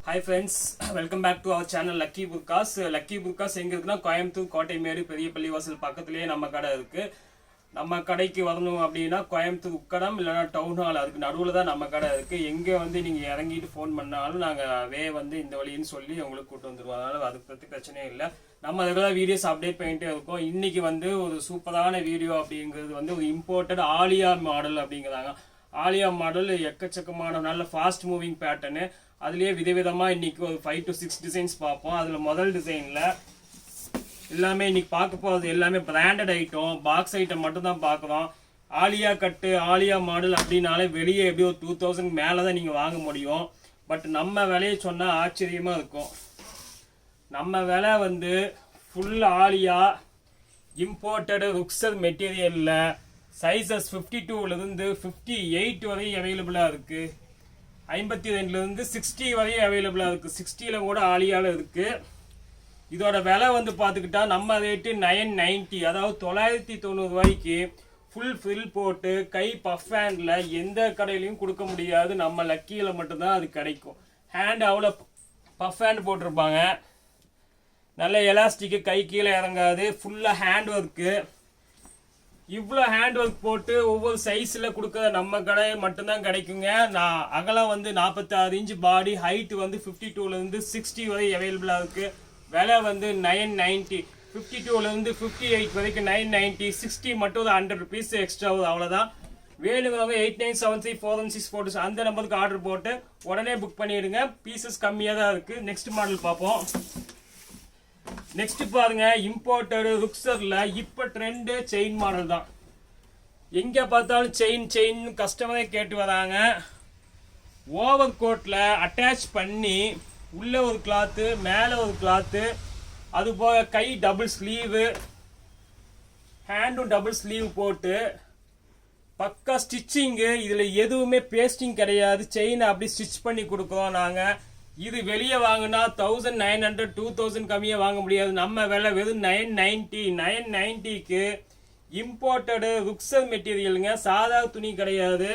Hi friends, welcome back to our channel Lucky Burkas. Lucky Burkas எங்க இருக்குன்னா கோயம்புத்தூர் கோட்டைமேடு பெரிய பள்ளிவாசல் பக்கத்துலயே நம்ம கடை இருக்கு. நம்ம கடைக்கு வரணும் அப்படின்னா கோயம்புத்தூர் உக்கடம் இல்லைன்னா டவுன் ஹால் அதுக்கு நடுவில் தான் நம்ம கடை இருக்கு. எங்க வந்து நீங்க இறங்கிட்டு ஃபோன் பண்ணாலும் நாங்க வந்து இந்த வழின்னு சொல்லி உங்களுக்கு கூட்டு வந்துருவோம். அதனால அதுக்கு பத்தி பிரச்சனையே இல்லை. நம்ம ரெகுலர் வீடியோஸ் அப்டேட் பண்ணிட்டே இருக்கோம். இன்னைக்கு வந்து ஒரு சூப்பரான வீடியோ அப்படிங்கிறது வந்து ஒரு இம்போர்ட்டட் ஆலியா மாடல் அப்படிங்கிறாங்க. ஆலியா மாடல் எக்கச்சக்கமான நல்ல ஃபாஸ்ட் மூவிங் பேட்டர்னு. அதுலேயே விதவிதமாக இன்னைக்கு ஒரு 5 to 6 டிசைன்ஸ் பார்ப்போம். அதில் முதல் டிசைனில் எல்லாமே இன்னைக்கு பார்க்க போகிறது எல்லாமே பிராண்டட் ஐட்டம், பாக்ஸ் ஐட்டம் மட்டும் தான் பார்க்குறோம். ஆலியா கட்டு ஆலியா மாடல் அப்படின்னாலே வெளியே எப்படி ஒரு 2000 மேலே தான் நீங்கள் வாங்க முடியும். பட் நம்ம விலையை சொன்னால் ஆச்சரியமாக இருக்கும். நம்ம விலை வந்து ஃபுல் ஆலியா இம்போர்ட்டடு ருக்ஸர் மெட்டீரியலில் சைஸஸ் 52லேருந்து 58 வரை அவைலபிளாக இருக்குது. 52லேருந்து 60 வரையும் அவைலபிளாக இருக்குது. 60ல் கூட ஆலியாவில் இருக்குது. இதோட விலை வந்து பார்த்துக்கிட்டா நம்ம ரேட்டு 990, அதாவது 990 ரூபாய்க்கு ஃபுல் ஃபில் போட்டு கை பஃப் ஹேண்டில் எந்த கடையிலையும் கொடுக்க முடியாது. நம்ம லக்கியில் மட்டும்தான் அது கிடைக்கும். ஹேண்ட் அவ்வளோ பஃப் ஹேண்ட் போட்டிருப்பாங்க. நல்ல எலாஸ்டிக்கு, கை கீழே இறங்காது. ஃபுல்லாக ஹேண்ட் ஒர்க்கு. இவ்வளோ ஹேண்ட் ஒர்க் போட்டு ஒவ்வொரு சைஸில் கொடுக்குற நம்ம கடை மட்டும்தான் கிடைக்குங்க. நான் அகலம் வந்து 46 இன்ச், பாடி ஹைட்டு வந்து 52லேருந்து 60 வரை அவைலபிளாக இருக்குது. விலை வந்து 990. 52லேருந்து 58 வரைக்கும் 990. 60 மட்டும் ஒரு 100 rupees எக்ஸ்ட்ரா ஆகுது, அவ்வளோதான். வேணுங்கிறவங்க 89734164 அந்த நம்பருக்கு ஆர்டர் போட்டு உடனே புக் பண்ணிடுங்க. பீசஸ் கம்மியாக தான் இருக்குது. நெக்ஸ்ட் மாடல் பார்ப்போம். நெக்ஸ்ட் பாருங்க, இம்போர்ட்டடு ருக்ஸர்ல இப்ப ட்ரெண்ட் செயின் மாடல் தான். எங்க பார்த்தாலும் செயின் கஸ்டமரே கேட்டு வராங்க. ஓவர் கோட்ல அட்டாச் பண்ணி உள்ள ஒரு கிளாத்து, மேல ஒரு கிளாத்து, அது போக கை டபுள் ஸ்லீவு, ஹேண்டும் டபுள் ஸ்லீவ் போட்டு பக்கா ஸ்டிச்சிங்கு. இதுல எதுவுமே பேஸ்டிங் கிடையாது. செயினை அப்படி ஸ்டிச் பண்ணி கொடுக்குறோம் நாங்க. இது வெளியே வாங்கினா 1900 2000 கம்மியாக வாங்க முடியாது. நம்ம விலை வெறும் 990. 990க்கு இம்போர்ட்டடு ருக்ஸர் மெட்டீரியலுங்க, சாதா துணி கிடையாது.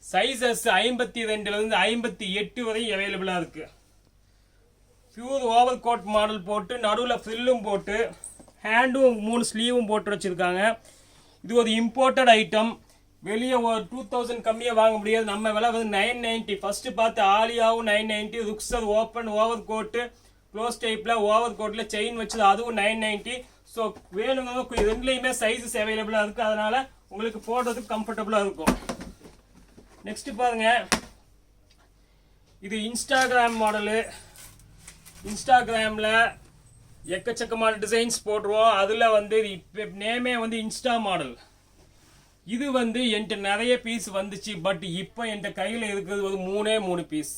சைஸஸ் 52லேருந்து 58 வரை அவைலபிளாக இருக்கு. பியூர் ஓவர் கோட் மாடல் போட்டு நடுவில் ஃப்ரில்லும் போட்டு ஹேண்டும் 3 ஸ்லீவும் போட்டு வச்சிருக்காங்க. இது ஒரு இம்போர்ட்டட் ஐட்டம். வெளியே ஒரு 2000 கம்மியாக வாங்க முடியாது. நம்ம விலை வந்து 990. ஃபர்ஸ்ட் பார்த்து ஆலியாவும் 990. Rukhsar open over coat close டைப்பில் ஓவர் கோட்டில் செயின் வச்சது, அதுவும் 990. ஸோ வேணுங்க ரெண்டுலேயுமே சைஸஸ் அவைலபிளாக இருக்குது. அதனால் உங்களுக்கு போடுறதுக்கு கம்ஃபர்டபுளாக இருக்கும். நெக்ஸ்ட் பாருங்க, இது இன்ஸ்டாகிராம் மாடலு. இன்ஸ்டாகிராமில் எக்கச்சக்கமான டிசைன்ஸ் போட்டுருவோம். அதில் வந்து இப்போ நேமே வந்து இன்ஸ்டா மாடல். இது வந்து என்கிட்ட நிறைய பீஸ் வந்துச்சு. பட் இப்போ என்கிட்ட கையில் இருக்கிறது ஒரு 3 பீஸ்.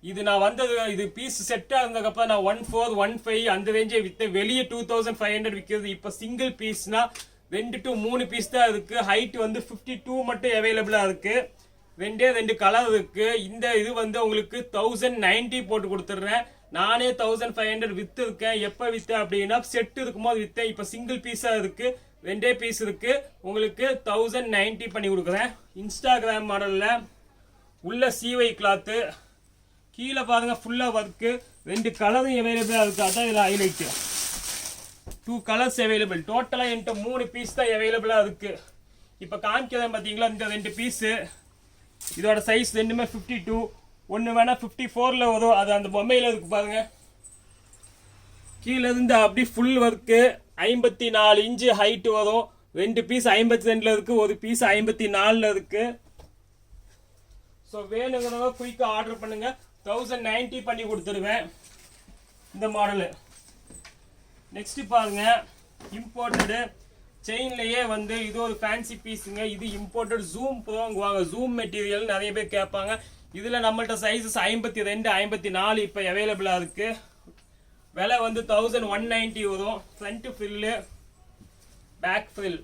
இது நான் வந்தது, இது பீஸ் செட்டாக இருந்ததுக்கப்புறம் நான் 1415 அந்த ரேஞ்சே விற்றேன். வெளியே 2500 விற்கிறது. இப்போ சிங்கிள் பீஸ்னா 2 to 3 பீஸ் தான் இருக்கு. ஹைட் வந்து 52 மட்டும் அவைலபிளாக இருக்கு. 2 கலர் இருக்கு. இந்த இது வந்து உங்களுக்கு 1090 போட்டு கொடுத்துட்றேன். நானே 1500 வித்து இருக்கேன். எப்போ விற்றேன் அப்படின்னா செட்டு இருக்கும்போது விற்றேன். இப்போ சிங்கிள் பீஸாக இருக்கு. 2 பீஸ் இருக்கு. உங்களுக்கு 1090 பண்ணி கொடுக்குறேன். இன்ஸ்டாகிராம் மாடல்ல உள்ள சீவை கிளாத்து, கீழே பாருங்க ஃபுல்லா ஒர்க்கு. 2 கலரும் அவைலபிளா இருக்கு. அதான் இதுல ஹைலைட். 2 colours available. டோட்டலா என்கிட்ட 3 பீஸ் தான் அவைலபிளா இருக்கு. இப்ப காமிக்கிறேன் பாத்தீங்களா, இந்த 2 பீஸ். இதோட சைஸ் ரெண்டுமே 52. ஒன்னு வேணா 54ல வரும். அது அந்த பொம்மையில இருக்கு பாருங்க. கீழே இருந்து அப்படி ஃபுல் ஒர்க்கு. 54 இன்ச்சு ஹைட் வரும். 2 பீஸ் 52ல இருக்கு, ஒரு பீஸ் 54ல இருக்கு. ஸோ வேணுங்கிறவங்க குயிக்கா ஆர்டர் பண்ணுங்க. 1090 பண்ணி கொடுத்துருவேன் இந்த மாடலு. நெக்ஸ்ட் பாருங்க, இம்போர்ட்டடு செயின்லயே வந்து இது ஒரு ஃபேன்சி பீஸுங்க. இது இம்போர்ட்டட் ஜூம் ப்ரோங்குவாங்க. ஜூம் மெட்டீரியல் நிறைய பேர் கேட்பாங்க. இதுல நம்மள்ட்ட சைஸஸ் 52 54 இப்போ அவைலபிளா இருக்கு. விலை வந்து 1190 வரும். ஃப்ரண்ட் ஃப்ரில்லு, பேக் ஃப்ரில்,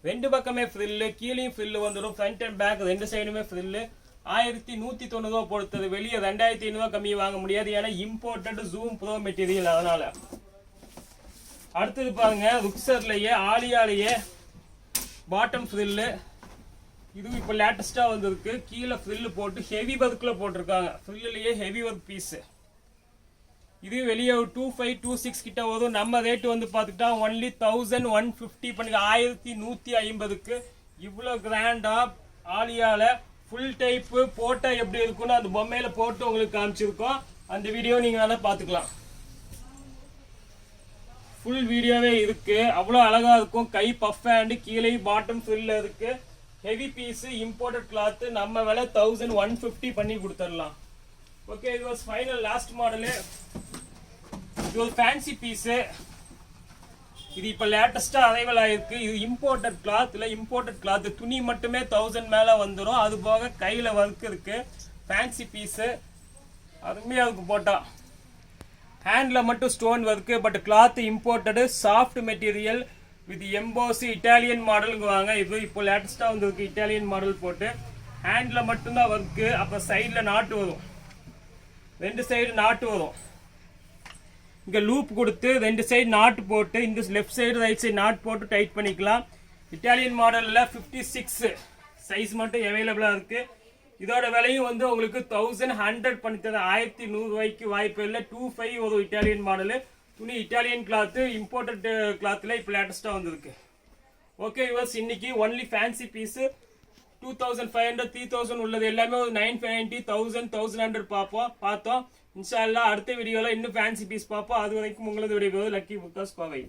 2 பக்கமே ஃப்ரில்லு, கீழேயும் ஃப்ரில்லு வந்துடும். ஃப்ரண்ட் அண்ட் பேக் 2 சைடுமே ஃப்ரில்லு. 1190 ரூபா பொறுத்தது. வெளியே 2500 கம்மி வாங்க முடியாது. ஏன்னா இம்போர்ட்டட் ஜூம் ப்ரோ மெட்டீரியல். அதனால அடுத்தது பாருங்க, ருக்ஸர்லயே ஆலியாலேயே பாட்டம் ஃப்ரில்லு. இது இப்போ லேட்டஸ்டா வந்திருக்கு. கீழே ஃப்ரில் போட்டு ஹெவி ஒர்க்ல போட்டிருக்காங்க. ஃப்ரில்லையே ஹெவி ஒர்க் பீஸ். இது வெளியே 2526 கிட்ட வரும். நம்ம ரேட் வந்து பார்த்துட்டா ஒன்லி 1150 பண்ணுங்க. 1150க்கு இவ்வளோ கிராண்டா ஆலியால ஃபுல் டைப் போட்டா எப்படி இருக்குன்னு அந்த பொம்மையில போட்டு உங்களுக்கு காமிச்சிருக்கோம். அந்த வீடியோ நீங்க வேணா பார்த்துக்கலாம். ஃபுல் வீடியோவே இருக்கு. அவ்வளோ அழகா இருக்கும். கை பஃப் ஹேண்ட், கீழே பாட்டம் ஃபில் இருக்கு. Heavy piece, imported cloth. நம்ம விலை 1150 பண்ணி கொடுத்துடலாம். ஓகே, இது வாஸ் ஃபைனல் லாஸ்ட் மாடலு. இது ஒரு ஃபேன்சி பீஸு. இது இப்போ லேட்டஸ்டா அரைவல் ஆயிருக்கு. இது இம்போர்ட்டட் கிளாத் இல்லை, இம்போர்ட்டட் கிளாத். துணி மட்டுமே 1000 மேலே வந்துடும். அது போக கையில் ஒர்க் இருக்கு. ஃபேன்சி பீஸு அருமையாக இருக்கு. போட்டா ஹேண்டில் மட்டும் stone work, but cloth imported, soft material with emboss. Italian மாடலுங்குவாங்க. இது இப்போ லேட்டஸ்டாக வந்துருக்கு. இட்டாலியன் மாடல் போட்டு ஹேண்டில் மட்டும்தான் ஒர்க்கு. அப்போ சைடில் நாட்டு வரும். 2 சைடு நாட்டு வரும். இங்கே லூப் கொடுத்து 2 சைடு நாட்டு போட்டு இந்த left side right side not போட்டு டைட் பண்ணிக்கலாம். இட்டாலியன் மாடலில் 56 சைஸ் மட்டும் அவைலபிளாக இருக்குது. இதோட விலையும் வந்து உங்களுக்கு 1100 பண்ணி தர. 1100 ரூபாய்க்கு வாய்ப்பு இல்லை. 25 ஒரு இட்டாலியன் மாடலு. துணி இட்டாலியன் கிளாத்து, இம்போர்ட்டட் கிளாத்தில் இப்போ லேட்டஸ்ட்டாக வந்திருக்கு. ஓகே யுவர்ஸ், இன்னைக்கு ஒன்லி ஃபேன்சி பீஸு 2500 3000 உள்ளது எல்லாமே ஒரு 990 1000 1100 பார்த்தோம். இன்ஷா அல்லாஹ் அடுத்த வீடியோவில் இன்னும் ஃபேன்சி பீஸ் பார்ப்போம். அது வரைக்கும் உங்களது விடைபெறுவது லக்கி புர்காஸ். பாவை.